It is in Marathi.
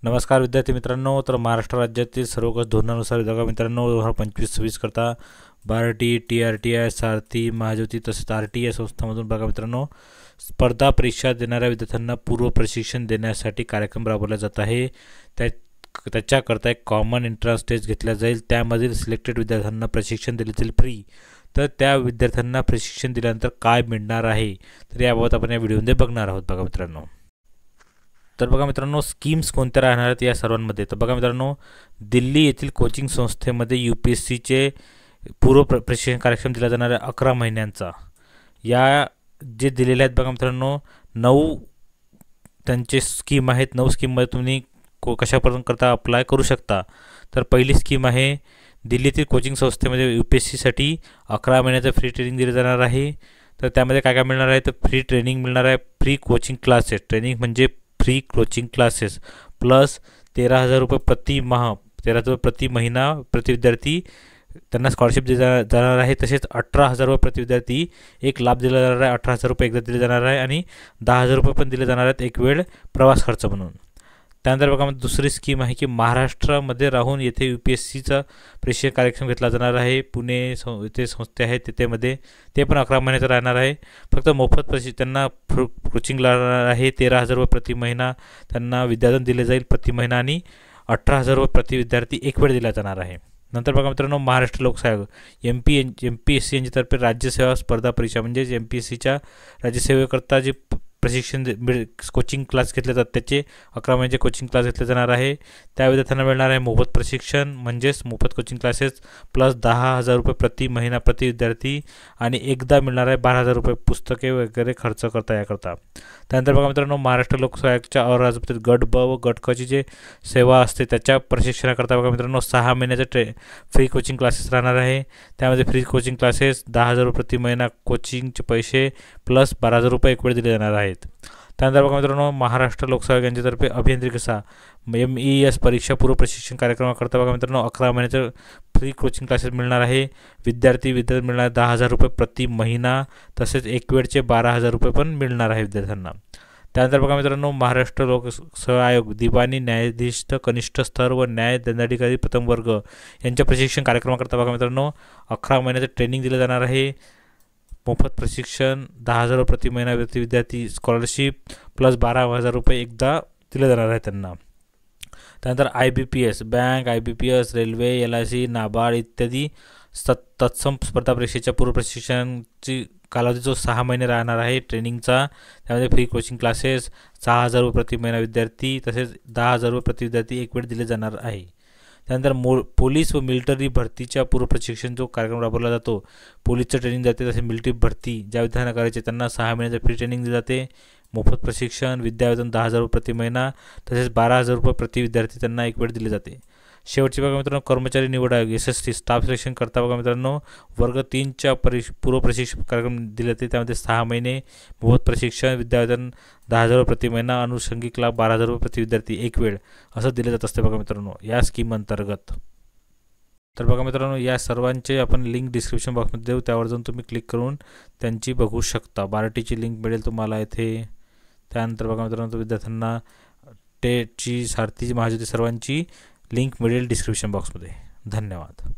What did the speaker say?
नमस्कार विद्यार्थी मित्रांनो. तर महाराष्ट्र राज्यातील सर्वोच्च धोरणानुसार विभाग मित्रांनो 2025-26 करता बार्टी, TRTI, सारथी, महाज्योती तसेच RTI संस्थांमधून बघा मित्रांनो स्पर्धा परीक्षा देणाऱ्या विद्यार्थ्यांना पूर्व प्रशिक्षण देण्यासाठी कार्यक्रम राबवला जात आहे. त्याच्याकरता एक कॉमन एंट्रन्स टेस्ट घेतला जाईल. त्यामधील सिलेक्टेड विद्यार्थ्यांना प्रशिक्षण दिले जाईल फ्री. तर त्या विद्यार्थ्यांना प्रशिक्षण दिल्यानंतर काय मिळणार आहे तर याबाबत आपण या व्हिडिओमध्ये बघणार आहोत बघा मित्रांनो. तर बघा मित्रांनो स्कीम्स कोणत्या राहणार आहेत या सर्वांमध्ये. तर बघा मित्रांनो दिल्ली येथील कोचिंग संस्थेमध्ये UPSCचे पूर्व प्रशिक्षण कार्यक्रम दिला जाणार आहे 11 महिन्यांचा. या जे दिलेले आहेत बघा मित्रांनो 9 त्यांचे स्कीम आहेत. 9 स्कीममध्ये तुम्ही कशापर्यंत करता अप्लाय करू शकता. तर पहिली स्कीम आहे दिल्लीतील कोचिंग संस्थेमध्ये UPSCसाठी 11 महिन्याचं फ्री ट्रेनिंग दिलं जाणार आहे. तर त्यामध्ये काय काय मिळणार आहे तर फ्री ट्रेनिंग मिळणार आहे. फ्री कोचिंग क्लासेस ट्रेनिंग म्हणजे फ्री कोचिंग क्लासेस प्लस 13,000 रुपये प्रति माह 13,000 प्रति महिना प्रति विद्यार्थी त्यांना स्कॉलरशिप दिली जाणार आहे. तसेच 18,000 रुपये प्रति विद्यार्थी एक लाभ दिला जाणार आहे. 18,000 रुपये एकदा दिले जाणार आहे आणि 10,000 रुपये पण दिले जाणार आहेत एक वेळ प्रवास खर्च म्हणून. त्यानंतर बघा दुसरी स्कीम आहे की महाराष्ट्रामध्ये राहून येथे UPSCचा प्रशिक्षण कार्यक्रम घेतला जाणार आहे. पुणे येथे संस्थे आहेत तिथेमध्ये ते पण 11 महिन्याचं राहणार आहे. फक्त मोफत त्यांना कोचिंग लागणार आहे. 13,000 रुपये प्रति महिना त्यांना विद्याधन दिले जाईल प्रति महिना आणि 18,000 रुपये प्रति विद्यार्थी एक वेळ दिला जाणार आहे. नंतर बघा मित्रांनो महाराष्ट्र लोकसेवा आयोग MPSC यांच्यातर्फे राज्यसेवा स्पर्धा परीक्षा म्हणजेच MPSCच्या राज्यसेवेकरता जे प्रशिक्षण कोचिंग क्लास घेतले जातात त्याचे 11 महिन्याचे कोचिंग क्लास घेतले जाणार आहे. त्या विद्यार्थ्यांना मिळणार आहे मोफत प्रशिक्षण म्हणजेच मोफत कोचिंग क्लासेस प्लस 10,000 रुपये प्रति महिना प्रति विद्यार्थी आणि एकदा मिळणार आहे 12,000 रुपये पुस्तके वगैरे खर्च करता याकरता. त्यानंतर बघा मित्रांनो महाराष्ट्र लोकसेवा आयोगाच्या अराजपत्रित गट ब व गट क ची जे सेवा असते त्याच्या प्रशिक्षणाकरता बघा मित्रांनो 6 महिन्याचे फ्री कोचिंग क्लासेस राहणार आहे. त्यामध्ये फ्री कोचिंग क्लासेस 10,000 रुपये प्रति महिना कोचिंगचे पैसे प्लस 12,000 रुपये एक वेळ दिले जाणार आहेत. त्यानंतर बघा मित्रांनो महाराष्ट्र लोकसेवा यांच्यातर्फे अभियांत्रिकीचा MES परीक्षा पूर्व प्रशिक्षण कार्यक्रमाकरता बघा मित्रांनो 11 महिन्याचं फ्री कोचिंग क्लासेस मिळणार आहे. विद्यार्थी मिळणार 10,000 रुपये प्रति महिना तसेच एक वेळचे 12,000 रुपये पण मिळणार आहे विद्यार्थ्यांना. त्यानंतर बघा मित्रांनो महाराष्ट्र लोकसेवा आयोग दिवाणी न्यायाधीश कनिष्ठ स्तर व न्याय दंडाधिकारी प्रथम वर्ग यांच्या प्रशिक्षण कार्यक्रमाकरता बघा मित्रांनो 11 महिन्याचं ट्रेनिंग दिलं जाणार आहे. मोफत प्रशिक्षण 10,000 रुपये प्रति महिना विद्यार्थी स्कॉलरशिप प्लस 12,000 रुपये एकदा दिले जाणार आहे त्यांना. त्यानंतर IBPS bank IBPS railway LIC NABARD इत्यादी तत्सम स्पर्धा परीक्षेच्या पूर्व प्रशिक्षणाची कालावधी जो 6 महिने राहणार आहे ट्रेनिंगचा. त्यामध्ये फ्री कोचिंग क्लासेस 6,000 रुपये प्रति महिना विद्यार्थी तसेच 10,000 रुपये प्रति विद्यार्थी एक वेळ दिले जाणार आहे. त्यानंतर पोलीस व मिलिटरी भरतीच्या पूर्व प्रशिक्षण जो कार्यक्रम राबवला जातो पोलीसचं ट्रेनिंग जाते तसे मिलिटरी भरती ज्या विद्यार्थ्यांना करायचे त्यांना 6 महिन्याचं फ्री ट्रेनिंग दिले जाते. मोफत प्रशिक्षण विद्यावेतन 10,000 रुपये प्रति महिना तसेच 12,000 रुपये प्रति विद्यार्थी त्यांना एक वेळ दिले जाते. शेवटची बघा मित्रांनो कर्मचारी निवड आयोग SST स्टाफ सिलेक्शन करता बघा मित्रांनो वर्ग 3च्या पूर्व प्रशिक्षण कार्यक्रम दिले जाते. त्यामध्ये 6 महिने मोफत प्रशिक्षण विद्यावेतन 10,000 रुपये प्रति महिना अनुषंगिक लाभ 12,000 रुपये प्रति विद्यार्थी एक वेळ असं दिलं जात असते बघा मित्रांनो या स्कीम अंतर्गत. तर बघा मित्रांनो या सर्वांचे आपण लिंक डिस्क्रिप्शन बॉक्समध्ये देऊ. त्यावर जाऊन तुम्ही क्लिक करून त्यांची बघू शकता. बार्टीची लिंक मिळेल तुम्हाला इथे. त्यानंतर बघा मित्रांनो विद्यार्थ्यांना टेटची सारथीची महाज्योती सर्वांची लिंक मिळेल डिस्क्रिप्शन बॉक्समध्ये. धन्यवाद.